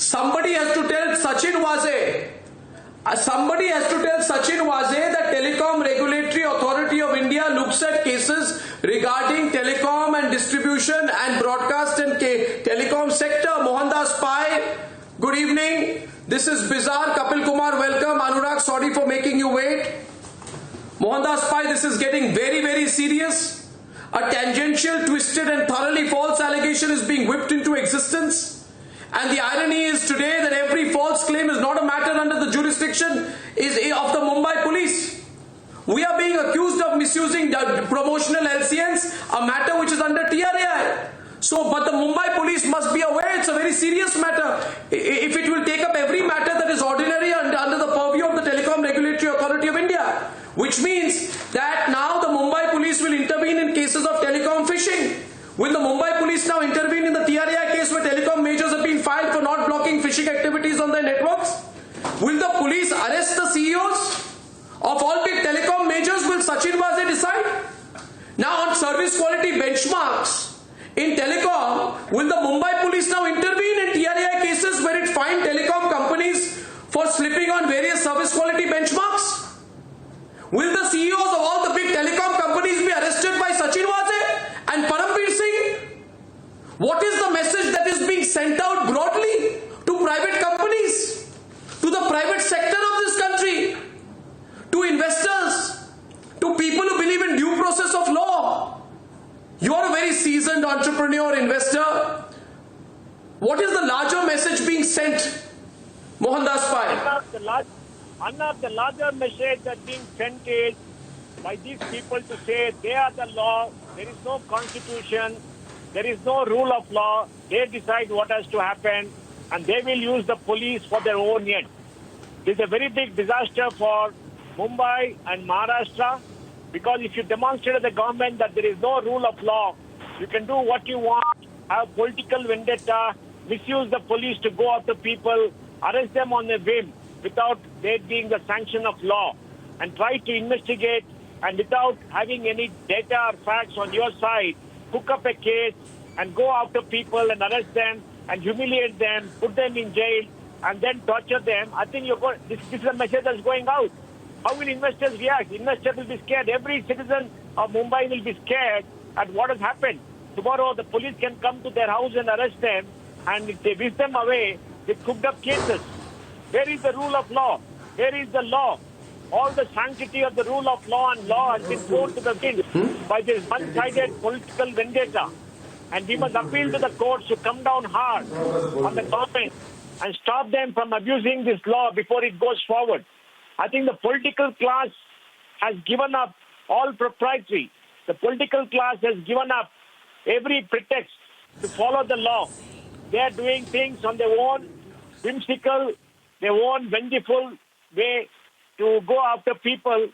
Somebody has to tell Sachin Waze. Somebody has to tell Sachin Waze that Telecom Regulatory Authority of India looks at cases regarding telecom and distribution and broadcast and telecom sector. Mohandas Pai, good evening. This is bizarre. Kapil Kumar, welcome. Anurag, sorry for making you wait. Mohandas Pai, this is getting very, very serious. A tangential, twisted and thoroughly false allegation is being whipped into existence. And the irony is today that every false claim is not a matter under the jurisdiction of the Mumbai police. We are being accused of misusing promotional LCNs, a matter which is under TRAI. But the Mumbai police must be aware it's a very serious matter. If it will take up every matter that is ordinary under the purview of the Telecom Regulatory Authority of India, which means that now the Mumbai police will intervene in cases of telecom phishing. Will the Mumbai police now intervene in the TRAI case where telecom majors have been filed for not blocking phishing activities on their networks? Will the police arrest the CEOs of all big telecom majors? Will Sachin Waze decide? Now on service quality benchmarks in telecom, will the Mumbai police now intervene in TRAI cases where it fined telecom companies for slipping on various service quality benchmarks? Will the CEOs of all the big telecom companies be arrested by Sachin Waze and Parambir Singh? What is the message that is being sent out broadly to private companies, to the private sector of this country, to investors, to people who believe in due process of law? You are a very seasoned entrepreneur, investor. What is the larger message being sent, Mohandas Pai? Anna, the larger message that's being sent is by these people to say they are the law, there is no constitution, there is no rule of law, they decide what has to happen and they will use the police for their own end. This is a very big disaster for Mumbai and Maharashtra, because if you demonstrate to the government that there is no rule of law, you can do what you want, have political vendetta, misuse the police to go after people, arrest them on a whim without there being the sanction of law, and try to investigate and without having any data or facts on your side, cook up a case and go after people and arrest them and humiliate them, put them in jail and then torture them. I think this is a message that's going out. How will investors react? Investors will be scared. Every citizen of Mumbai will be scared at what has happened. Tomorrow the police can come to their house and arrest them, and if they whisk them away with cooked up cases. Where is the rule of law? Where is the law? All the sanctity of the rule of law and law has been thrown to the wind by this one-sided political vendetta. And we must appeal to the courts to come down hard on the government and stop them from abusing this law before it goes forward. I think the political class has given up all propriety. The political class has given up every pretext to follow the law. They are doing things on their own whimsical, their own vengeful way to go after people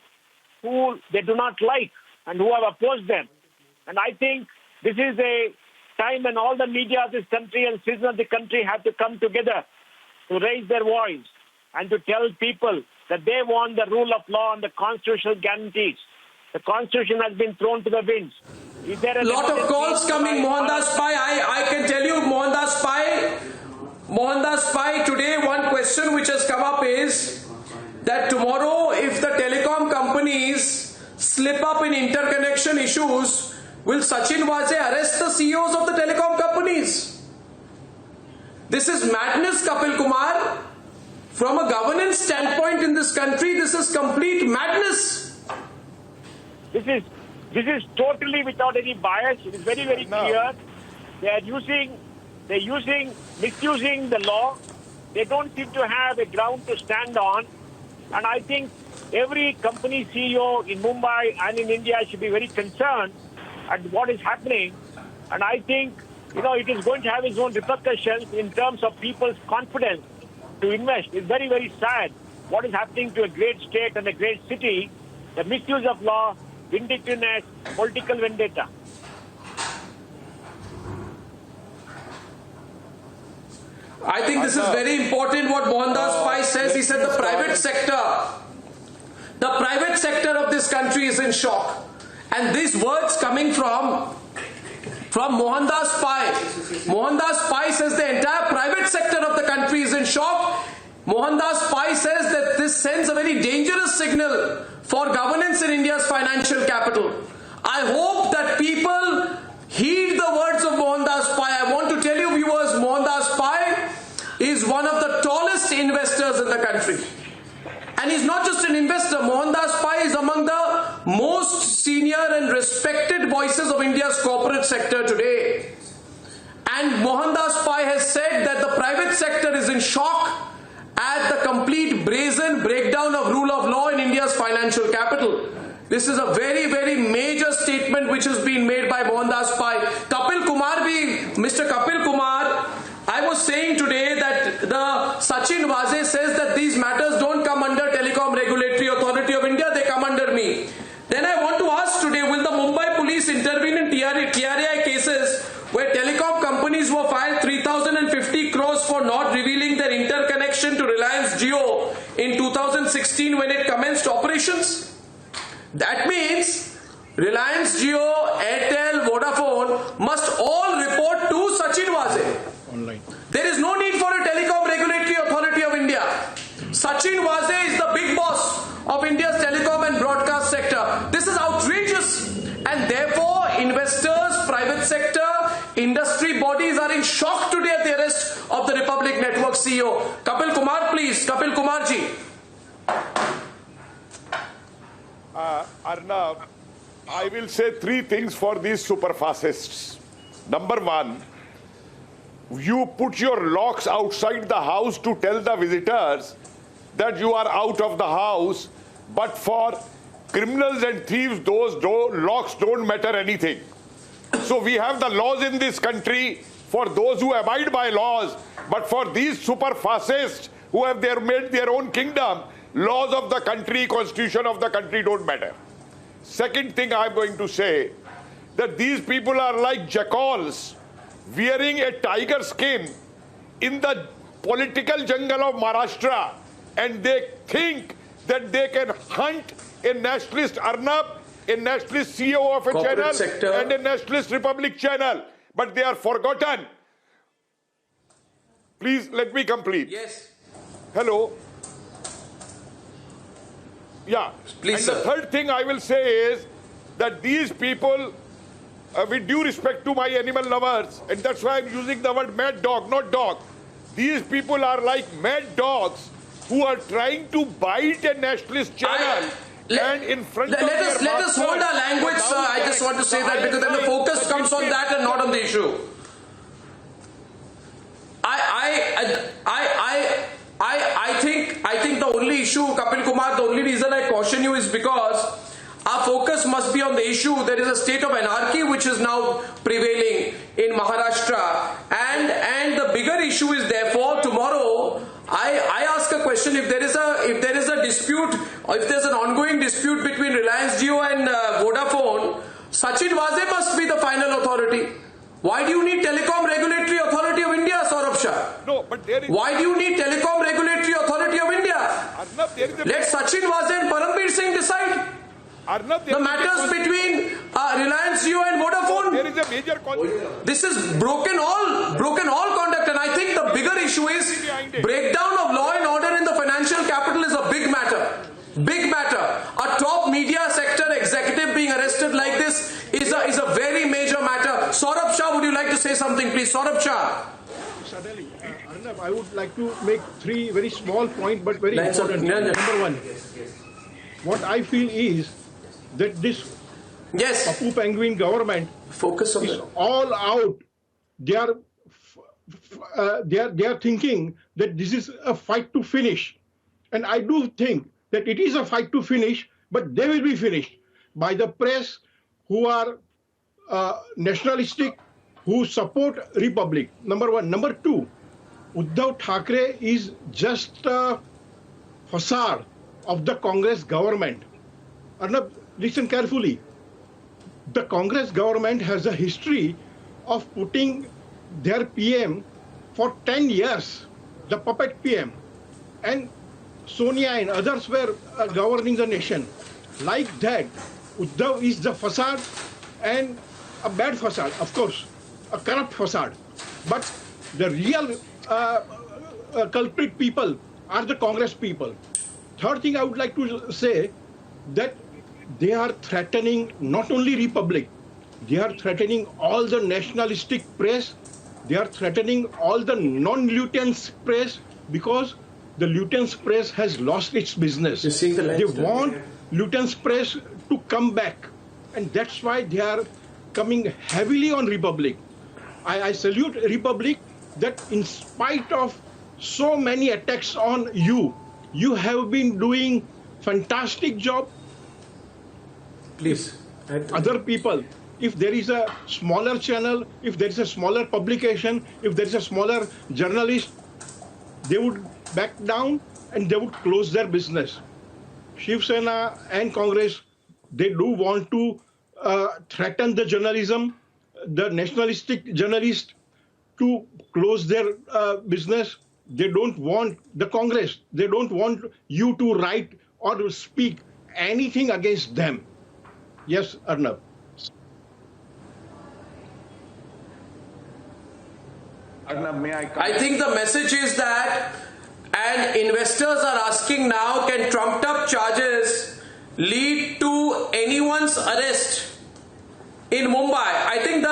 who they do not like and who have opposed them. And I think this is a time when all the media of this country and citizens of the country have to come together to raise their voice and to tell people that they want the rule of law and the constitutional guarantees. The constitution has been thrown to the winds. Is there a lot of calls coming, Mohandas Pai? I can tell you, Mohandas Pai, today one question which has come up is that tomorrow if the telecom companies slip up in interconnection issues, will Sachin Waze arrest the CEOs of the telecom companies? This is madness, Kapil Kumar. From a governance standpoint in this country, this is complete madness. This is totally without any bias. It is very, very clear. They are misusing the law. They don't seem to have a ground to stand on. And I think every company CEO in Mumbai and in India should be very concerned at what is happening. And I think, it is going to have its own repercussions in terms of people's confidence to invest. It's very, very sad what is happening to a great state and a great city, the misuse of law, vindictiveness, political vendetta. I think this is very important what Mohandas Pai says. He said the private sector of this country is in shock. And these words coming from Mohandas Pai. Mohandas Pai says the entire private sector of the country is Mohandas Pai says that this sends a very dangerous signal for governance in India's financial capital. I hope that people heed the words of Mohandas Pai. I want to tell you viewers, Mohandas Pai is one of the tallest investors in the country. And he's not just an investor. Mohandas Pai is among the most senior and respected voices of India's corporate sector today. And Mohandas Pai has said that the private sector is in shock at the complete brazen breakdown of rule of law in India's financial capital. This is a very, very major statement which has been made by Mohandas Pai. Mr. Kapil Kumar, I was saying today that the Sachin Waze says that these matters don't come under Telecom Regulatory Authority of India, they come under me. Then I want to ask today, will the Mumbai police intervene in TRAI cases where telecom companies were fined 3,050 crores for not revealing their interconnection to Reliance Jio in 2016 when it commenced operations? That means Reliance Jio, Airtel, Vodafone must all report to Sachin Waze. Online. There is no need for a Telecom Regulatory Authority of India. Sachin Waze is the big boss of India's telecom and broadcast sector. This is outrageous, and therefore investors, private sector, industry bodies are in shock today at the arrest of the Republic Network CEO. Kapil Kumar, please. Kapil Kumar ji. Arnab, I will say three things for these super fascists. Number one, you put your locks outside the house to tell the visitors that you are out of the house, but for criminals and thieves, those locks don't matter anything. So we have the laws in this country for those who abide by laws, but for these super fascists who have made their own kingdom, laws of the country, constitution of the country don't matter. Second thing I'm going to say, that these people are like jackals wearing a tiger skin in the political jungle of Maharashtra, and they think that they can hunt a nationalist Arnab, a nationalist CEO of a corporate channel, sector, and a nationalist Republic channel. But they are forgotten. Please let me complete. Yes. Hello. Yeah. Please, and the third thing I will say is that these people, with due respect to my animal lovers, and that's why I'm using the word mad dog, not dog. These people are like mad dogs who are trying to bite a nationalist channel. And in front of let us hold our language, sir. I just want to say that because then the focus comes on that and not on the issue. I think the only issue, Kapil Kumar, the only reason I caution you is because our focus must be on the issue. There is a state of anarchy which is now prevailing in Maharashtra, and the bigger issue is therefore tomorrow. I ask a question: if there is a dispute, or if there's an ongoing dispute between Reliance Jio and Vodafone, Sachin Waze must be the final authority. Why do you need Telecom Regulatory Authority of India, Saurabh Shah? No, but there is... Why do you need Telecom Regulatory Authority of India? Arnab, there is a... Let Sachin Waze and Parambir Singh decide Arnab, the matters between Reliance Jio and Vodafone. There is a major... This is broken all conduct, and I think the bigger issue is breakdown of law and order in the financial capital is a big matter. Big matter. A top media sector executive being arrested like this is a very major matter. Saurabh Shah, would you like to say something, please? Saurabh Shah. Certainly. Arnab, I would like to make three very small points, but very Lines of- important. Number one, what I feel is that this Yes. Papu Penguin government Focus on is the... all out. They are thinking that this is a fight to finish, and I do think that it is a fight to finish, but they will be finished by the press who are nationalistic, who support Republic. Number one. Number two, Uddhav Thackeray is just a facade of the Congress government. Arnab, listen carefully. The Congress government has a history of putting their PM for 10 years, the puppet PM. And Sonia and others were governing the nation. Like that, Uddhav is the facade, and a bad facade, of course, a corrupt facade. But the real culprit people are the Congress people. Third thing I would like to say that they are threatening not only Republic, they are threatening all the nationalistic press, they are threatening all the non-Lutyens press because the Lutyens press has lost its business. They want Lutyens press to come back, and that's why they are coming heavily on Republic. I salute Republic that in spite of so many attacks on you, you have been doing fantastic job. Please. Other people, if there is a smaller channel, if there is a smaller publication, if there is a smaller journalist, they would back down and they would close their business. Shiv Sena and Congress, they do want to threaten the journalism, the nationalistic journalists to close their business. They don't want the Congress, they don't want you to write or to speak anything against them. Yes, Arnab. Arnab, may I I think the message is that, and investors are asking now, can trumped up charges lead to anyone's arrest in Mumbai? I think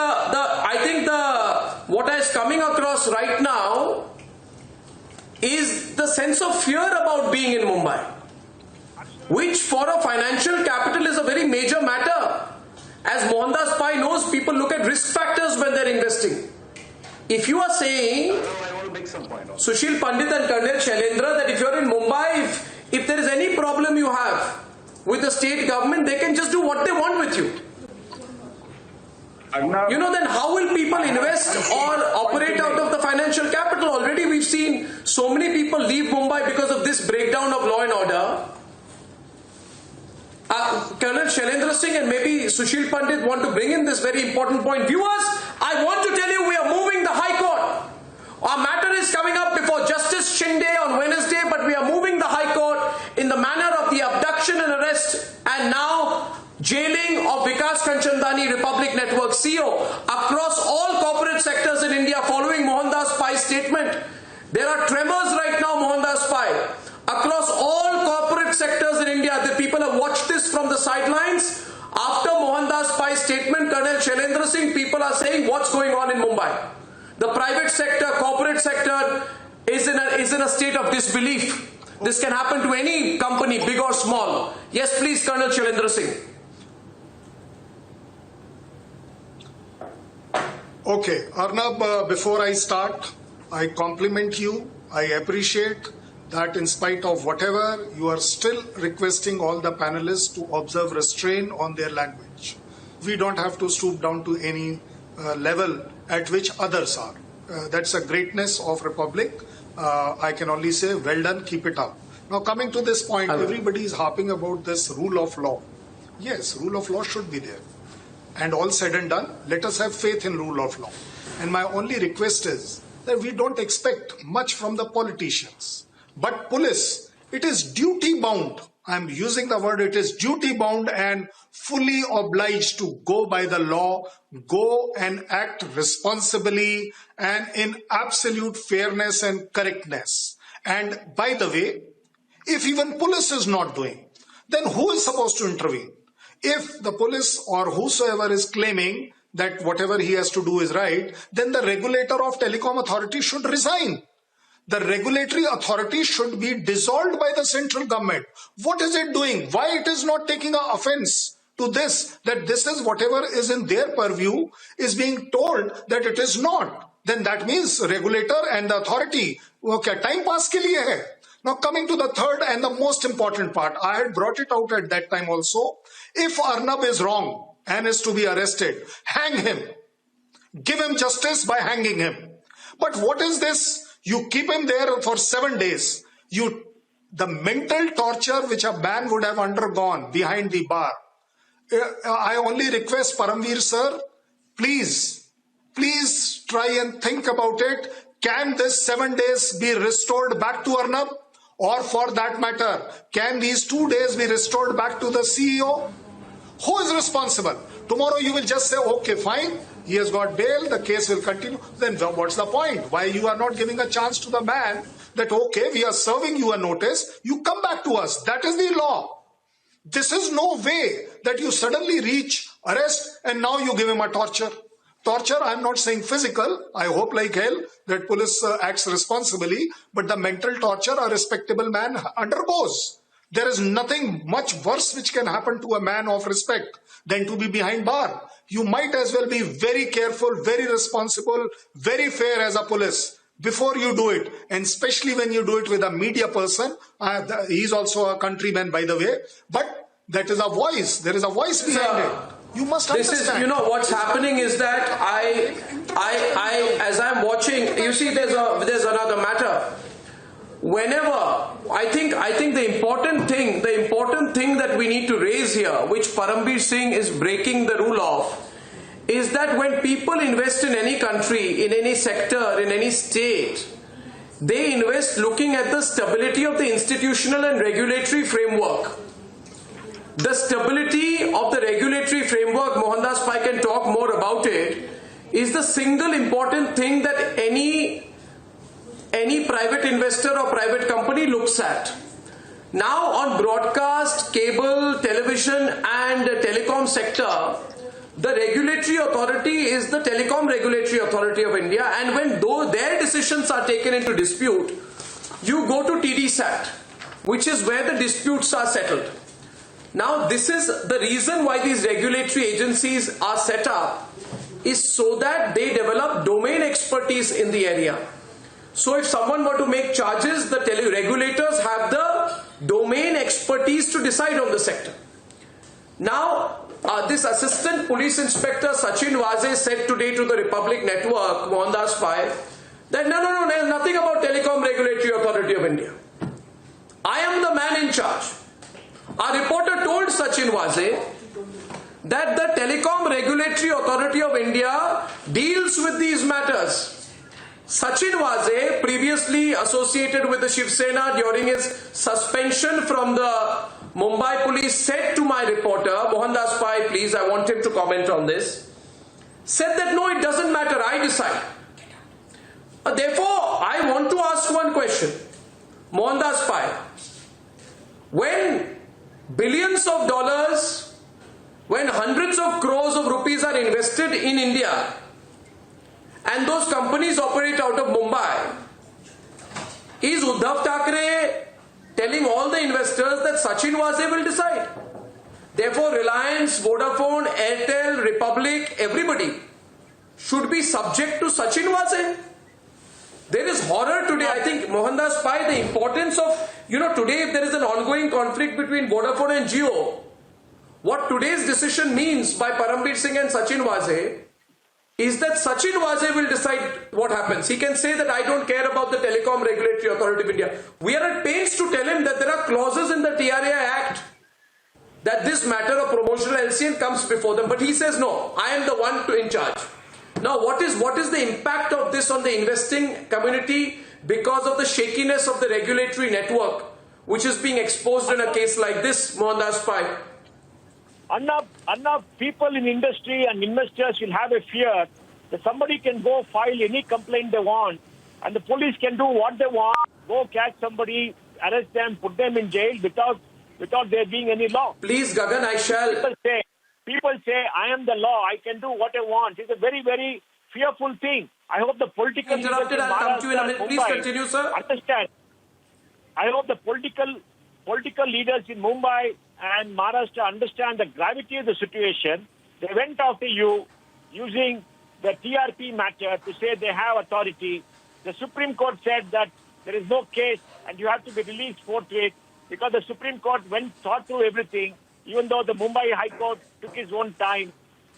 what is coming across right now is the sense of fear about being in Mumbai, which for a financial capital is a very major matter. As Mohandas Pai knows, people look at risk factors when they're investing. If you are saying, Sushil Pandit and Colonel Shailendra, that if you're in Mumbai, if there is any problem you have with the state government, they can just do what they want with you. You know, then how will people invest or operate out of the financial capital? Already we've seen so many people leave Mumbai because of this breakdown of law and order. Colonel Shailendra Singh and maybe Sushil Pandit want to bring in this very important point. Viewers, I want to tell you we are moving the High Court. Our matter is coming up before Justice Shinde on Wednesday, but we are moving the High Court in the manner of the abduction and arrest and now jailing of Vikas Kanchandani, Republic Network CEO, across all corporate sectors in India following Mohandas Pai's statement. There are tremors right now, Mohandas Pai. Across all corporate sectors in India, the people have watched this from the sidelines. After Mohandas Pai's statement, Colonel Shailendra Singh, people are saying what's going on in Mumbai. The private sector, corporate sector is in a state of disbelief. This can happen to any company, big or small. Yes, please, Colonel Shailendra Singh. Okay, Arnab, before I start, I compliment you. I appreciate that in spite of whatever, you are still requesting all the panelists to observe restraint on their language. We don't have to stoop down to any level at which others are. That's a greatness of Republic. I can only say, well done, keep it up. Now coming to this point, everybody is harping about this rule of law. Yes, rule of law should be there. And all said and done, let us have faith in rule of law. And my only request is that we don't expect much from the politicians. But police, it is duty bound. I'm using the word, it is duty bound and fully obliged to go by the law, go and act responsibly and in absolute fairness and correctness. And by the way, if even police is not doing, then who is supposed to intervene? If the police or whosoever is claiming that whatever he has to do is right, then the regulator of telecom authority should resign. The regulatory authority should be dissolved by the central government. What is it doing? Why it is not taking an offense to this, that this is whatever is in their purview is being told that it is not. Then that means regulator and the authority, okay, time pass ke liye hai. Now coming to the third and the most important part, I had brought it out at that time also. If Arnab is wrong and is to be arrested, hang him. Give him justice by hanging him. But what is this? You keep him there for 7 days. The mental torture which a man would have undergone behind the bar. I only request Paramveer sir, please try and think about it. Can this 7 days be restored back to Arnab? Or for that matter, can these 2 days be restored back to the CEO? Who is responsible? Tomorrow you will just say, okay, fine. he has got bail, the case will continue. Then what's the point? Why you are not giving a chance to the man that, okay, we are serving you a notice, you come back to us. That is the law. This is no way that you suddenly reach arrest and now you give him a torture. Torture, I'm not saying physical. I hope like hell that police acts responsibly, but the mental torture a respectable man undergoes. There is nothing much worse which can happen to a man of respect than to be behind bar. You might as well be very careful, very responsible, very fair as a police before you do it, and especially when you do it with a media person. He's also a countryman, by the way, but that is a voice. There is a voice behind it. You must understand. This is, you know, what's happening is that as I'm watching, you see, there's another matter. Whenever I think the important thing that we need to raise here, which Parambir Singh is breaking the rule of, is that when people invest in any country, in any sector, in any state, they invest looking at the stability of the institutional and regulatory framework. The stability of the regulatory framework, Mohandas Pai can talk more about it, is the single important thing that any private investor or private company looks at. Now on broadcast, cable, television and telecom sector, the regulatory authority is the Telecom Regulatory Authority of India, and when their decisions are taken into dispute, you go to TDSAT, which is where the disputes are settled. Now this is the reason why these regulatory agencies are set up, is so that they develop domain expertise in the area. So if someone were to make charges, the regulators have the domain expertise to decide on the sector. Now this Assistant Police Inspector Sachin Waze said today to the Republic Network, Mohandas Pai, that no, there's nothing about Telecom Regulatory Authority of India. I am the man in charge. Our reporter told Sachin Waze that the Telecom Regulatory Authority of India deals with these matters. Sachin Waze, previously associated with the Shiv Sena during his suspension from the Mumbai police, said to my reporter, Mohandas Pai, please, I want him to comment on this, said that no, it doesn't matter, I decide. Therefore, I want to ask one question. Mohandas Pai, when billions of dollars, when hundreds of crores of rupees are invested in India, and those companies operate out of Mumbai, is Uddhav Thackeray telling all the investors that Sachin Waze will decide? Therefore, Reliance, Vodafone, Airtel, Republic, everybody should be subject to Sachin Waze. There is horror today. I think, Mohandas Pai, the importance of, today if there is an ongoing conflict between Vodafone and Jio, what today's decision means by Parambir Singh and Sachin Waze is that Sachin Waze will decide what happens. He can say that I don't care about the Telecom Regulatory Authority of India. We are at pains to tell him that there are clauses in the TRAI Act that this matter of promotional LCN comes before them. But he says, no, I am the one in charge. Now, what is the impact of this on the investing community because of the shakiness of the regulatory network, which is being exposed in a case like this, Mohandas Pai? Enough people in industry and investors will have a fear that somebody can go file any complaint they want and the police can do what they want, go catch somebody, arrest them, put them in jail without there being any law. Please, Gagan, I shall... People say, I am the law, I can do what I want. It's a very, very fearful thing. I hope the political... Interrupted, I'll come to you in a minute. Please continue, sir. Understand. I hope the political leaders in Mumbai and Maharashtra understand the gravity of the situation. They went after you using the TRP matter to say they have authority. The Supreme Court said that there is no case and you have to be released forthwith because the Supreme Court thought through everything, even though the Mumbai High Court took its own time.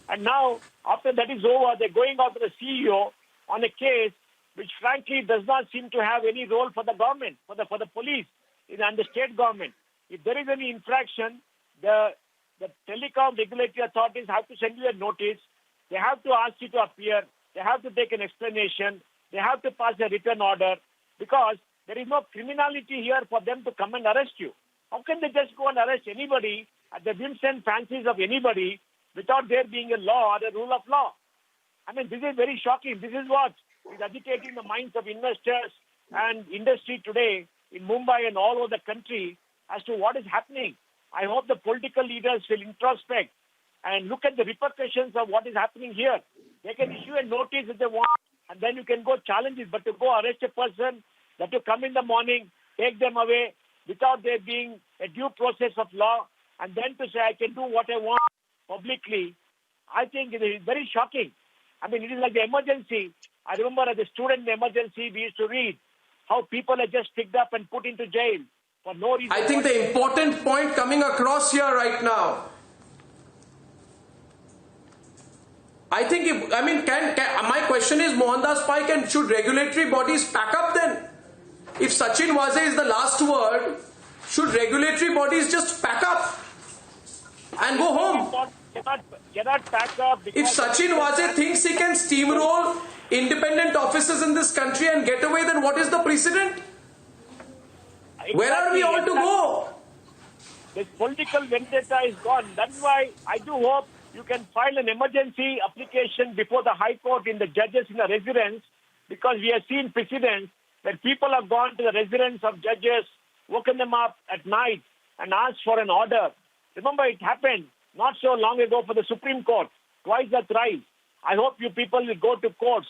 And now, after that is over, they're going after the CEO on a case which frankly does not seem to have any role for the government, for the police and the state government. If there is any infraction, the telecom regulatory authorities have to send you a notice. They have to ask you to appear. They have to take an explanation. They have to pass a written order because there is no criminality here for them to come and arrest you. How can they just go and arrest anybody at the whims and fancies of anybody without there being a law or a rule of law? I mean, this is very shocking. This is what is agitating the minds of investors and industry today in Mumbai and all over the country as to what is happening. I hope the political leaders will introspect and look at the repercussions of what is happening here. They can issue a notice if they want, and then you can go challenge it. But to go arrest a person, that to come in the morning, take them away without there being a due process of law, and then to say I can do what I want publicly, I think it is very shocking. I mean, it is like the emergency. I remember as a student in the emergency, we used to read how people are just picked up and put into jail for no reason. I think the important point coming across here right now, I think, my question is, Mohandas Pai, should regulatory bodies pack up then? If Sachin Waze is the last word, should regulatory bodies just pack up and go home? Cannot pack up. If Sachin Waze thinks he can steamroll independent officers in this country and get away, then what is the precedent? Where are we all to go? This political vendetta is gone. That's why I do hope you can file an emergency application before the High Court in the judges in the residence, because we have seen precedents where people have gone to the residence of judges, woken them up at night and asked for an order. Remember, it happened not so long ago for the Supreme Court, twice or thrice. I hope you people will go to courts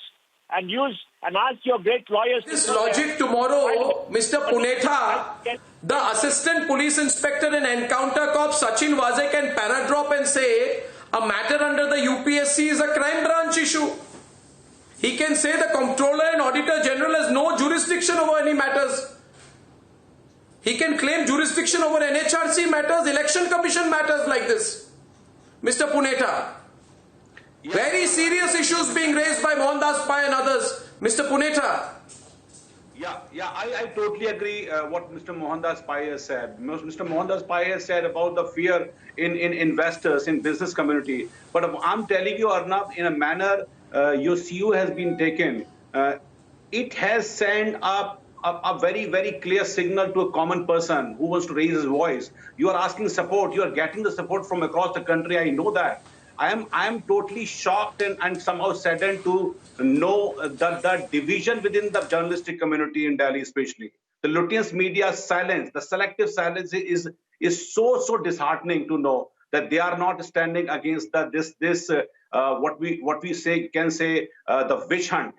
and use and ask your great lawyers. This logic tomorrow, Mr. Punetha, the assistant police inspector and encounter cop Sachin Waze can paradrop and say a matter under the UPSC is a crime branch issue. He can say the comptroller and auditor general has no jurisdiction over any matters. He can claim jurisdiction over NHRC matters, election commission matters like this. Mr. Punetha, very serious issues being raised by Mohandas Pai and others. Mr. Punetha. I totally agree what Mr. Mohandas Pai has said. Mr. Mohandas Pai has said about the fear in investors, in business community. But I'm telling you, Arnab, in a manner your CU has been taken, it has sent up a very, very clear signal to a common person who wants to raise his voice. You are asking support. You are getting the support from across the country. I know that. I am totally shocked and somehow saddened to know that the division within the journalistic community in Delhi, especially the Lutyens media silence, the selective silence is so disheartening to know that they are not standing against what we can say the witch hunt.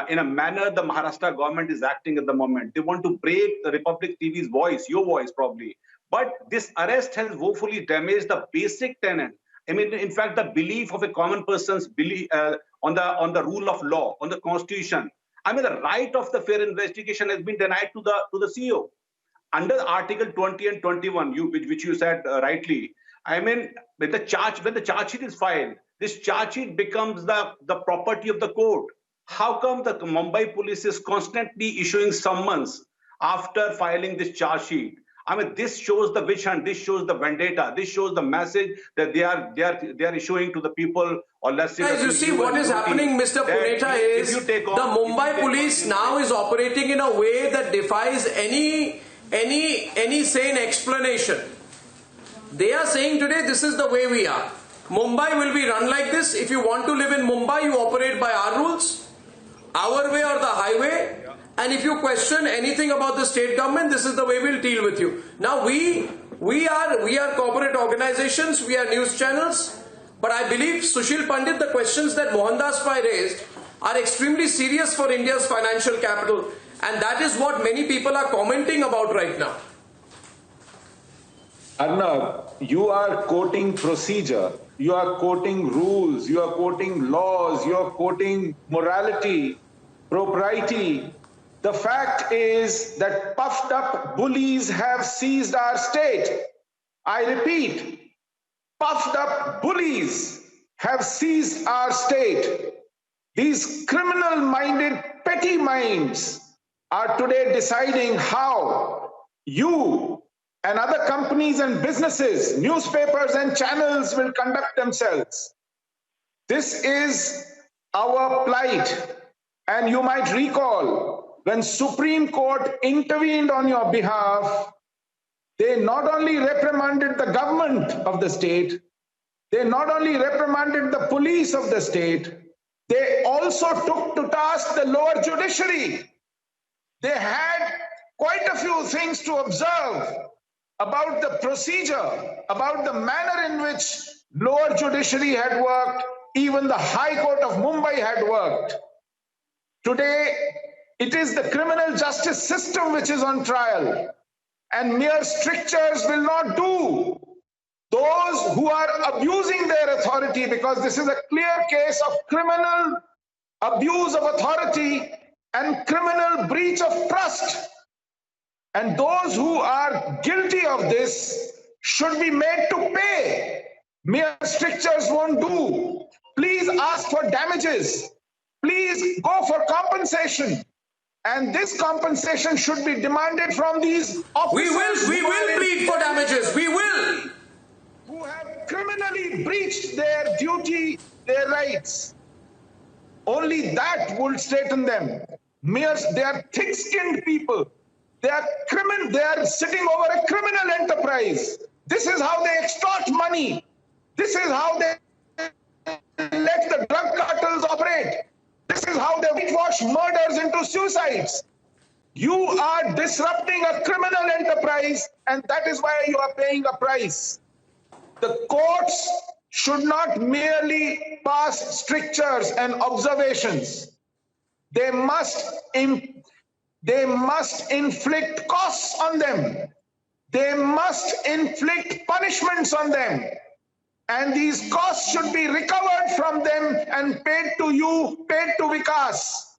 In a manner the Maharashtra government is acting at the moment. They want to break the Republic TV's voice, your voice probably. But this arrest has woefully damaged the basic tenet. I mean, in fact, the belief of a common person's belief on the rule of law, on the constitution. I mean, the right of the fair investigation has been denied to the CEO under Article 20 and 21, which you said rightly. I mean, when the charge sheet is filed, this charge sheet becomes the property of the court. How come the Mumbai police is constantly issuing summons after filing this charge sheet? I mean, this shows the witch hunt. This shows the vendetta. This shows the message that they are issuing to the people, or let's say. Guys, you see what is happening, Mr. Punetha, is the Mumbai police now is operating in a way that defies any sane explanation. They are saying today, this is the way we are. Mumbai will be run like this. If you want to live in Mumbai, you operate by our rules, our way or the highway. And if you question anything about the state government, this is the way we'll deal with you. Now we are corporate organizations, we are news channels, but I believe, Sushil Pandit, the questions that Mohandas Pai raised are extremely serious for India's financial capital, and that is what many people are commenting about right now. Arnab, you are quoting procedure, you are quoting rules, you are quoting laws, you are quoting morality, propriety. The fact is that puffed up bullies have seized our state. I repeat, puffed up bullies have seized our state. These criminal-minded petty minds are today deciding how you and other companies and businesses, newspapers and channels will conduct themselves. This is our plight. And you might recall, when Supreme Court intervened on your behalf, they not only reprimanded the government of the state, they not only reprimanded the police of the state, They also took to task the lower judiciary. They had quite a few things to observe about the procedure, about the manner in which lower judiciary had worked, even the High Court of Mumbai had worked. Today, it is the criminal justice system which is on trial, and mere strictures will not do. Those who are abusing their authority, because this is a clear case of criminal abuse of authority and criminal breach of trust. And those who are guilty of this should be made to pay. Mere strictures won't do. Please ask for damages. Please go for compensation. And this compensation should be demanded from these officers. We will plead for damages. We will. Who have criminally breached their duty, their rights. Only that will straighten them. They are thick-skinned people. They are sitting over a criminal enterprise. This is how they extort money. This is how they let the drug cartels operate. This is how they whitewash murders into suicides. You are disrupting a criminal enterprise, and that is why you are paying a price. The courts should not merely pass strictures and observations. They must inflict costs on them. They must inflict punishments on them. And these costs should be recovered from them and paid to you, paid to Vikas.